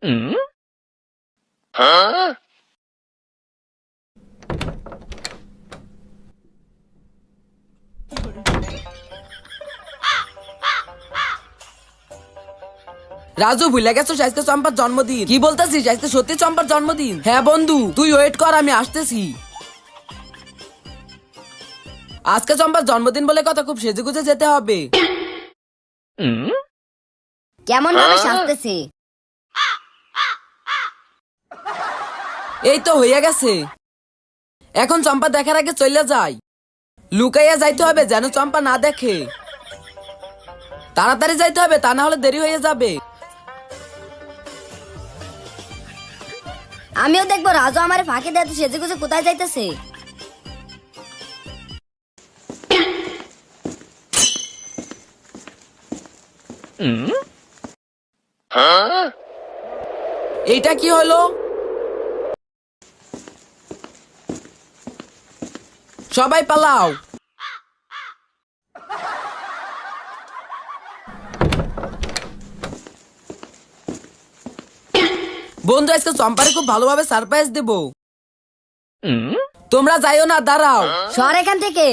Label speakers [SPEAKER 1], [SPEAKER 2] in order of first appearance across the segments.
[SPEAKER 1] রাজু ভুলে গেছো আজকে চম্পার জন্মদিন। কি বলতেছিস, আজকে সত্যি চম্পার জন্মদিন? হ্যাঁ বন্ধু, তুই ওয়েট কর, আমি আসতেছি। আজকে চম্পার জন্মদিন বলে কথা, খুব সেজেগুজে যেতে হবে।
[SPEAKER 2] কেমন ভাবে সাজতেছে?
[SPEAKER 1] এই তো হইয়া গেছে। এখন চম্পা দেখার আগে চলে যাই। লুকাইয়া যাইতে হবে যেন চম্পা না দেখে। তাড়াতাড়ি যাইতে হবে, তা না হলে দেরি হয়ে যাবে।
[SPEAKER 2] আমিও দেখবো রাজু আমারে ফাঁকি দিতে সেজে গুজে কোথায় যাইতেছে।
[SPEAKER 1] এইটা কি হলো? সবাই পালাও। বন্ধু, আজকে চম্পারে খুব ভালোভাবে সারপ্রাইজ দেব। তোমরা যাইও না, দাঁড়াও।
[SPEAKER 2] সর এখান থেকে।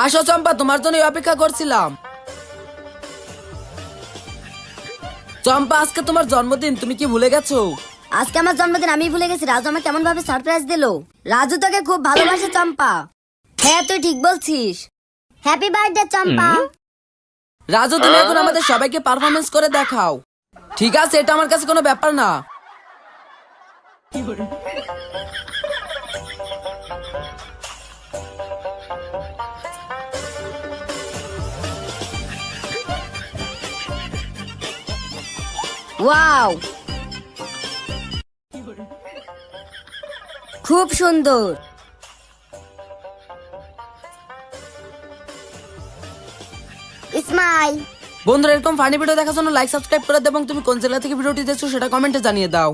[SPEAKER 1] আসো চম্পা, তোমার জন্য অপেক্ষা করছিলাম। চম্পা, আজকে তোমার জন্মদিন, তুমি কি ভুলে গেছো?
[SPEAKER 2] আজকে আমার জন্মদিন, আমি ভুলে গেছি। রাজু আমাকে কেমন ভাবে সারপ্রাইজ দিলো। রাজু তোকে খুব ভালোবাসে চম্পা। হ্যাঁ তুই ঠিক বলছিস। হ্যাপি বার্থডে চম্পা।
[SPEAKER 1] রাজু, তুমি এখন আমাদের সবাইকে পারফরমেন্স করে দেখাও। ঠিক আছে, এটা আমার কাছে কোনো ব্যাপার না।
[SPEAKER 2] ওয়াও, খুব সুন্দর। স্মাইল।
[SPEAKER 1] বন্ধুরা, এরকম ফানি ভিডিও দেখার জন্য লাইক সাবস্ক্রাইব করে দেবো এবং তুমি কোন জেলা থেকে ভিডিওটি দেখছো সেটা কমেন্টে জানিয়ে দাও।